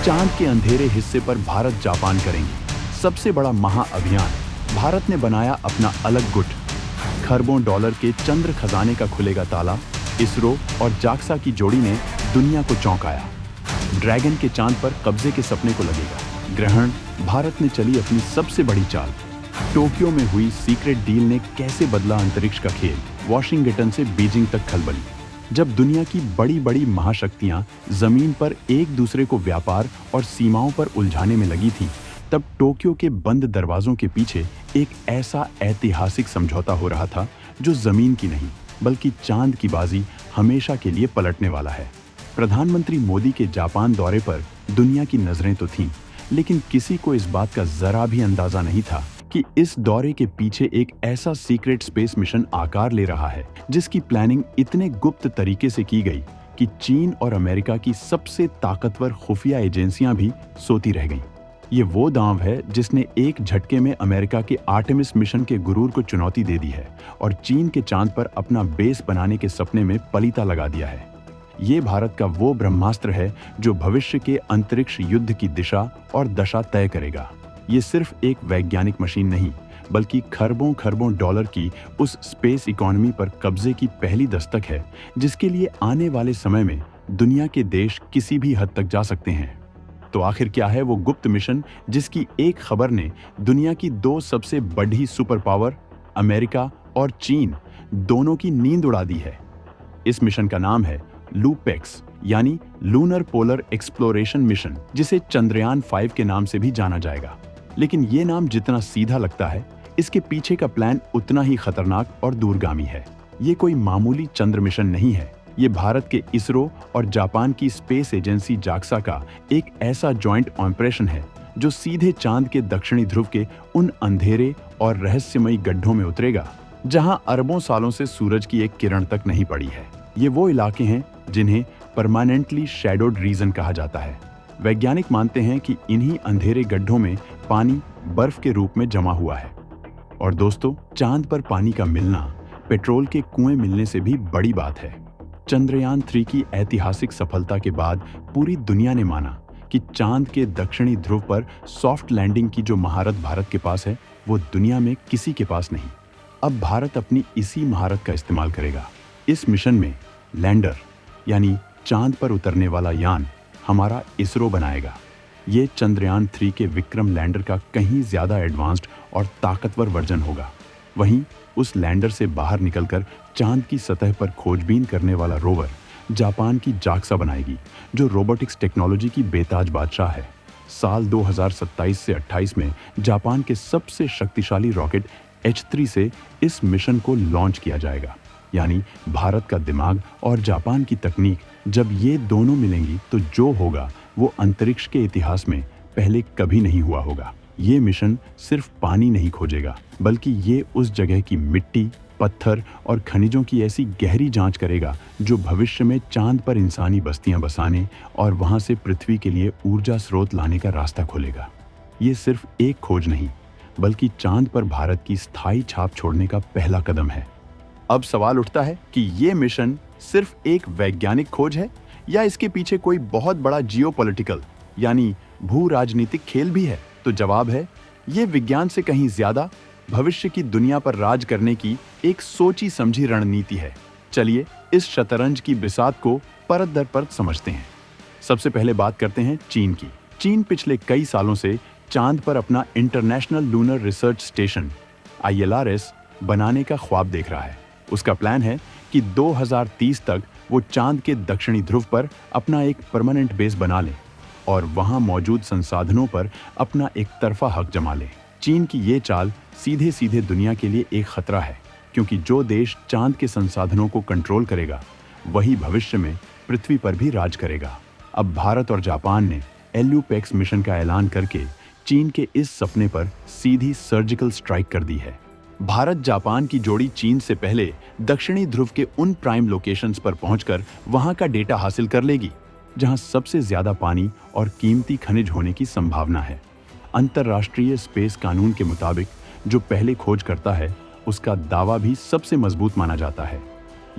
चांद के अंधेरे हिस्से पर भारत जापान करेंगे सबसे बड़ा महाअभियान। भारत ने बनाया अपना अलग गुट। खरबों डॉलर के चंद्र खजाने का खुलेगा ताला। इसरो और जाक्सा की जोड़ी ने दुनिया को चौंकाया। ड्रैगन के चांद पर कब्जे के सपने को लगेगा ग्रहण। भारत ने चली अपनी सबसे बड़ी चाल। टोक्यो में हुई सीक्रेट डील ने कैसे बदला अंतरिक्ष का खेल। वॉशिंगटन से बीजिंग तक खलबली। जब दुनिया की बड़ी बड़ी महाशक्तियां जमीन पर एक दूसरे को व्यापार और सीमाओं पर उलझाने में लगी थी, तब टोक्यो के बंद दरवाजों के पीछे एक ऐसा ऐतिहासिक समझौता हो रहा था जो जमीन की नहीं बल्कि चांद की बाजी हमेशा के लिए पलटने वाला है। प्रधानमंत्री मोदी के जापान दौरे पर दुनिया की नजरें तो थीं, लेकिन किसी को इस बात का जरा भी अंदाजा नहीं था कि इस दौरे के पीछे एक ऐसा सीक्रेट स्पेस मिशन आकार ले रहा है जिसकी प्लानिंग इतने गुप्त तरीके से की गई कि चीन और अमेरिका की सबसे ताकतवर खुफिया एजेंसियां भी सोती रह गईं। ये वो दांव है जिसने एक झटके में अमेरिका के आर्टेमिस मिशन के गुरूर को चुनौती दे दी है और चीन के चांद पर अपना बेस बनाने के सपने में पलीता लगा दिया है। ये भारत का वो ब्रह्मास्त्र है जो भविष्य के अंतरिक्ष युद्ध की दिशा और दशा तय करेगा। ये सिर्फ एक वैज्ञानिक मशीन नहीं बल्कि खरबों खरबों डॉलर की उस स्पेस इकोनॉमी पर कब्जे की पहली दस्तक है जिसके लिए आने वाले समय में दुनिया के देश किसी भी हद तक जा सकते हैं। तो आखिर क्या है वो गुप्त मिशन जिसकी एक खबर ने दुनिया की दो सबसे बड़ी सुपर पावर अमेरिका और चीन दोनों की नींद उड़ा दी है। इस मिशन का नाम है लूपेक्स यानी लूनर पोलर एक्सप्लोरेशन मिशन, जिसे चंद्रयान 5 के नाम से भी जाना जाएगा। लेकिन ये नाम जितना सीधा लगता है, इसके पीछे का प्लान उतना ही खतरनाक और दूरगामी है। ये कोई मामूली चंद्र मिशन नहीं है। ये भारत के इसरो और जापान की स्पेस एजेंसी जाक्सा का एक ऐसा जॉइंट ऑपरेशन है जो सीधे चांद के दक्षिणी ध्रुव के उन अंधेरे और रहस्यमयी गड्ढों में उतरेगा जहां अरबों सालों से सूरज की एक किरण तक नहीं पड़ी है। ये वो इलाके हैं जिन्हें परमानेंटली शैडोड रीजन कहा जाता है। वैज्ञानिक मानते हैं कि इन्हीं अंधेरे गड्ढों में पानी बर्फ के रूप में जमा हुआ है। और दोस्तों, चांद पर पानी का मिलना पेट्रोल के कुएं मिलने से भी बड़ी बात है। चंद्रयान 3 की ऐतिहासिक सफलता के बाद पूरी दुनिया ने माना कि चांद के दक्षिणी ध्रुव पर सॉफ्ट लैंडिंग की जो महारत भारत के पास है वो दुनिया में किसी के पास नहीं। अब भारत अपनी इसी महारत का इस्तेमाल करेगा। इस मिशन में लैंडर यानी चांद पर उतरने वाला यान हमारा इसरो बनाएगा। ये चंद्रयान 3 के विक्रम लैंडर का कहीं ज्यादा एडवांस्ड और ताकतवर वर्जन होगा। वहीं उस लैंडर से बाहर निकलकर चांद की सतह पर खोजबीन करने वाला रोवर जापान की जाक्सा बनाएगी, जो रोबोटिक्स टेक्नोलॉजी की बेताज बादशाह है। साल 2027 से 28 में जापान के सबसे शक्तिशाली रॉकेट H3 से इस मिशन को लॉन्च किया जाएगा। यानी भारत का दिमाग और जापान की तकनीक जब ये दोनों मिलेंगी तो जो होगा वो अंतरिक्ष के इतिहास में पहले कभी नहीं हुआ होगा। ये मिशन सिर्फ पानी नहीं खोजेगा बल्कि ये उस जगह की मिट्टी, पत्थर और खनिजों की ऐसी गहरी जांच करेगा जो भविष्य में चांद पर इंसानी बस्तियां बसाने और वहां से पृथ्वी के लिए ऊर्जा स्रोत लाने का रास्ता खोलेगा। ये सिर्फ एक खोज नहीं बल्कि चांद पर भारत की स्थायी छाप छोड़ने का पहला कदम है। अब सवाल उठता है कि ये मिशन सिर्फ एक वैज्ञानिक खोज है या इसके पीछे कोई बहुत बड़ा जियोपॉलिटिकल यानी भू राजनीतिक खेल भी है। तो जवाब है, ये विज्ञान से कहीं ज्यादा भविष्य की दुनिया पर राज करने की एक सोची समझी रणनीति है। चलिए इस शतरंज की बिसात को परत दर परत समझते हैं। सबसे पहले बात करते हैं चीन की। चीन पिछले कई सालों से चांद पर अपना international lunar research station ILRS बनाने का ख्वाब देख रहा है। उसका प्लान है कि 2030 तक वो चांद के दक्षिणी ध्रुव पर अपना एक परमानेंट बेस बना ले और वहां मौजूद संसाधनों पर अपना एक तरफा हक जमा ले। चीन की ये चाल सीधे सीधे दुनिया के लिए एक खतरा है, क्योंकि जो देश चांद के संसाधनों को कंट्रोल करेगा वही भविष्य में पृथ्वी पर भी राज करेगा। अब भारत और जापान ने LUPEX मिशन का ऐलान करके चीन के इस सपने पर सीधी सर्जिकल स्ट्राइक कर दी है। भारत जापान की जोड़ी चीन से पहले दक्षिणी ध्रुव के उन प्राइम लोकेशंस पर पहुंचकर वहां का डेटा हासिल कर लेगी जहां सबसे ज्यादा पानी और कीमती खनिज होने की संभावना है। अंतर्राष्ट्रीय स्पेस कानून के मुताबिक जो पहले खोज करता है उसका दावा भी सबसे मजबूत माना जाता है।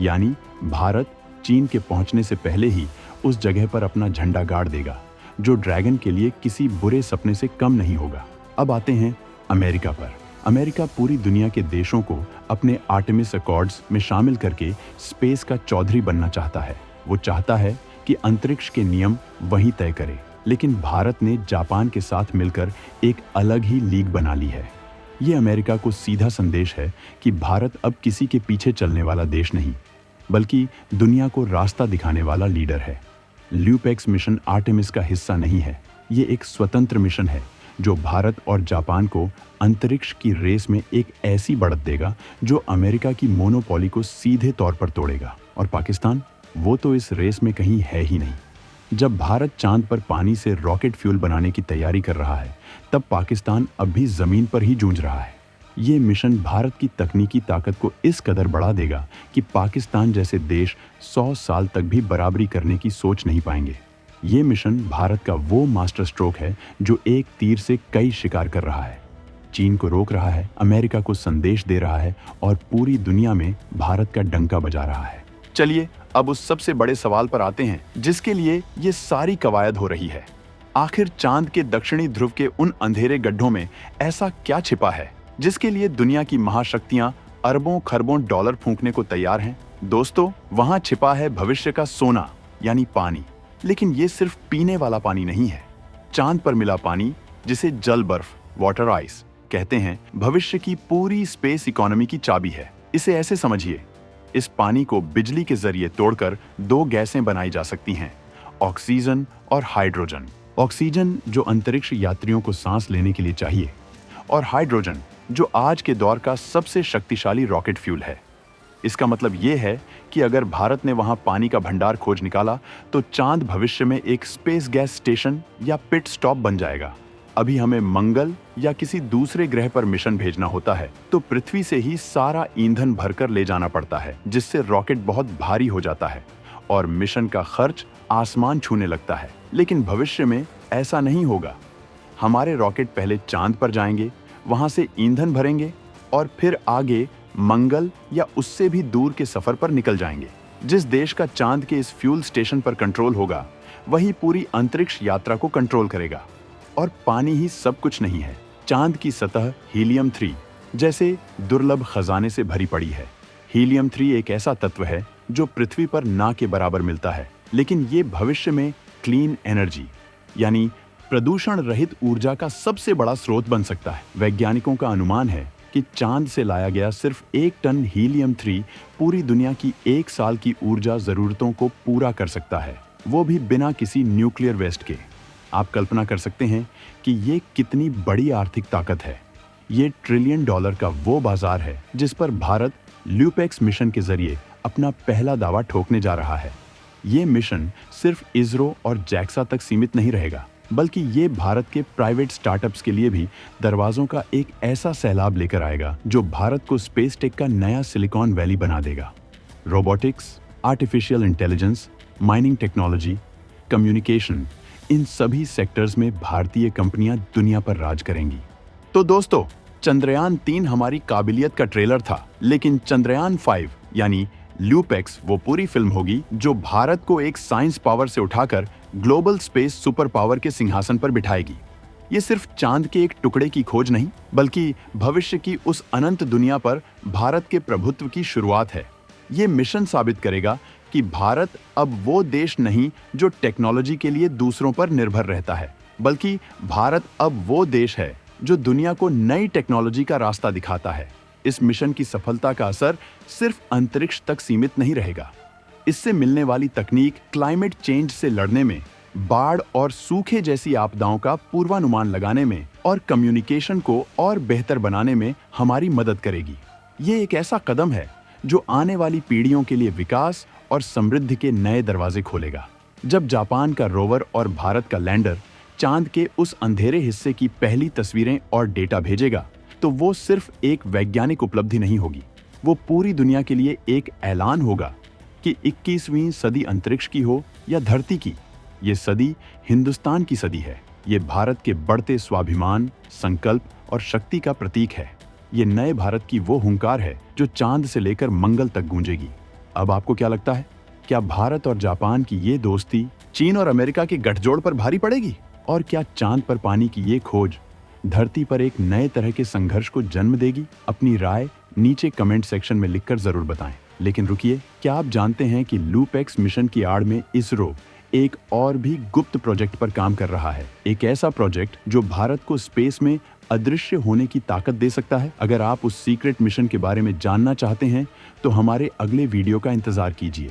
यानी भारत चीन के पहुंचने से पहले ही उस जगह पर अपना झंडा गाड़ देगा, जो ड्रैगन के लिए किसी बुरे सपने से कम नहीं होगा। अब आते हैं अमेरिका पर। अमेरिका पूरी दुनिया के देशों को अपने आर्टेमिस अकॉर्ड्स में शामिल करके स्पेस का चौधरी बनना चाहता है। वो चाहता है कि अंतरिक्ष के नियम वही तय करे। लेकिन भारत ने जापान के साथ मिलकर एक अलग ही लीग बना ली है। ये अमेरिका को सीधा संदेश है कि भारत अब किसी के पीछे चलने वाला देश नहीं, बल्कि दुनिया को रास्ता दिखाने वाला लीडर है। ल्यूपेक्स मिशन आर्टेमिस का हिस्सा नहीं है। ये एक स्वतंत्र मिशन है जो भारत और जापान को अंतरिक्ष की रेस में एक ऐसी बढ़त देगा जो अमेरिका की मोनोपोली को सीधे तौर पर तोड़ेगा। और पाकिस्तान, वो तो इस रेस में कहीं है ही नहीं। जब भारत चांद पर पानी से रॉकेट फ्यूल बनाने की तैयारी कर रहा है, तब पाकिस्तान अब भी जमीन पर ही जूझ रहा है। ये मिशन भारत की तकनीकी ताकत को इस कदर बढ़ा देगा कि पाकिस्तान जैसे देश 100 साल तक भी बराबरी करने की सोच नहीं पाएंगे। ये मिशन भारत का वो मास्टर स्ट्रोक है जो एक तीर से कई शिकार कर रहा है। चीन को रोक रहा है, अमेरिका को संदेश दे रहा है और पूरी दुनिया में भारत का डंका बजा रहा है। चलिए अब उस सबसे बड़े सवाल पर आते हैं जिसके लिए ये सारी कवायद हो रही है। आखिर चांद के दक्षिणी ध्रुव के उन अंधेरे गड्ढों में ऐसा क्या छिपा है जिसके लिए दुनिया की महाशक्तियां अरबों खरबों डॉलर फूंकने को तैयार हैं? दोस्तों, वहां छिपा है भविष्य का सोना यानी पानी। लेकिन ये सिर्फ पीने वाला पानी नहीं है। चांद पर मिला पानी, जिसे जल बर्फ वाटर आइस कहते हैं, भविष्य की पूरी स्पेस इकोनॉमी की चाबी है। इसे ऐसे समझिए, इस पानी को बिजली के जरिए तोड़कर दो गैसें बनाई जा सकती हैं, ऑक्सीजन और हाइड्रोजन। ऑक्सीजन जो अंतरिक्ष यात्रियों को सांस लेने के लिए चाहिए, और हाइड्रोजन जो आज के दौर का सबसे शक्तिशाली रॉकेट फ्यूल है। इसका मतलब ये है कि अगर भारत ने वहां पानी का भंडार खोज निकाला तो चांद भविष्य में एक स्पेस गैस स्टेशन या पिट स्टॉप बन जाएगा। अभी हमें मंगल या किसी दूसरे ग्रह पर मिशन भेजना होता है तो पृथ्वी से ही सारा ईंधन भरकर ले जाना पड़ता है, जिससे रॉकेट बहुत भारी हो जाता है और मिशन का खर्च आसमान छूने लगता है। लेकिन भविष्य में ऐसा नहीं होगा। हमारे रॉकेट पहले चांद पर जाएंगे, वहां से ईंधन भरेंगे और फिर आगे मंगल या उससे भी दूर के सफर पर निकल जाएंगे। जिस देश का चांद के इस फ्यूल स्टेशन पर कंट्रोल होगा, वही पूरी अंतरिक्ष यात्रा को कंट्रोल करेगा। और पानी ही सब कुछ नहीं है। चांद की सतह हीलियम 3 जैसे दुर्लभ खजाने से भरी पड़ी है। हीलियम 3 एक ऐसा तत्व है जो पृथ्वी पर ना के बराबर मिलता है, लेकिन ये भविष्य में क्लीन एनर्जी यानी प्रदूषण रहित ऊर्जा का सबसे बड़ा स्रोत बन सकता है। वैज्ञानिकों का अनुमान है कि चांद से लाया गया सिर्फ 1 टन हीलियम 3 पूरी दुनिया की 1 साल की ऊर्जा जरूरतों को पूरा कर सकता है, वो भी बिना किसी न्यूक्लियर वेस्ट के। आप कल्पना कर सकते हैं कि ये कितनी बड़ी आर्थिक ताकत है। ये $1 ट्रिलियन का वो बाजार है जिस पर भारत ल्यूपेक्स मिशन के जरिए अपना पहला दावा ठोकने जा रहा है। ये मिशन सिर्फ इसरो और जैक्सा तक सीमित नहीं रहेगा, बल्कि ये भारत के प्राइवेट स्टार्टअप्स के लिए भी दरवाजों का एक ऐसा सैलाब लेकर आएगा जो भारत को स्पेस टेक का नया सिलिकॉन वैली बना देगा। Robotics, artificial intelligence, mining technology, communication, इन सभी सेक्टर्स में भारतीय कंपनियां दुनिया पर राज करेंगी। तो दोस्तों, चंद्रयान 3 हमारी काबिलियत का ट्रेलर था, लेकिन चंद्रयान 5 यानी ल्यूपेक्स वो पूरी फिल्म होगी जो भारत को एक साइंस पावर से उठाकर ग्लोबल स्पेस सुपर पावर के सिंहासन पर बिठाएगी। ये सिर्फ चांद के एक टुकड़े की खोज नहीं, बल्कि भविष्य की उस अनंत दुनिया पर भारत के प्रभुत्व की शुरुआत है। ये मिशन साबित करेगा कि भारत अब वो देश नहीं जो टेक्नोलॉजी के लिए दूसरों पर निर्भर रहता है, बल्कि भारत अब वो देश है जो दुनिया को नई टेक्नोलॉजी का रास्ता दिखाता है। इस मिशन की सफलता का असर सिर्फ अंतरिक्ष तक सीमित नहीं रहेगा। इससे मिलने वाली तकनीक क्लाइमेट चेंज से लड़ने में, बाढ़ और सूखे जैसी आपदाओं का पूर्वानुमान लगाने में और कम्युनिकेशन को और बेहतर बनाने में हमारी मदद करेगी। ये एक ऐसा कदम है जो आने वाली पीढ़ियों के लिए विकास और समृद्धि के नए दरवाजे खोलेगा। जब जापान का रोवर और भारत का लैंडर चांद के उस अंधेरे हिस्से की पहली तस्वीरें और डेटा भेजेगा, तो वो सिर्फ एक वैज्ञानिक उपलब्धि नहीं होगी, वो पूरी दुनिया के लिए एक ऐलान होगा कि 21वीं सदी अंतरिक्ष की हो या धरती की, ये सदी हिंदुस्तान की सदी है। ये भारत के बढ़ते स्वाभिमान, संकल्प और शक्ति का प्रतीक है। ये नए भारत की वो हुंकार है जो चांद से लेकर मंगल तक गूंजेगी। अब आपको क्या लगता है? क्या भारत और जापान की ये दोस्ती, चीन और अमेरिका के गठजोड़ पर भारी पड़ेगी? और क्या चांद पर पानी की ये खोज धरती पर एक नए तरह के संघर्ष को जन्म देगी? अपनी राय नीचे कमेंट सेक्शन में लिखकर जरूर बताएं। लेकिन रुकिए, क्या आप जानते हैं कि लूप एक्स मिशन की आड़ में इसरो एक और भी गुप्त प्रोजेक्ट पर काम कर रहा है? एक ऐसा प्रोजेक्ट जो भारत को स्पेस में अदृश्य होने की ताकत दे सकता है। अगर आप उस सीक्रेट मिशन के बारे में जानना चाहते हैं तो हमारे अगले वीडियो का इंतजार कीजिए।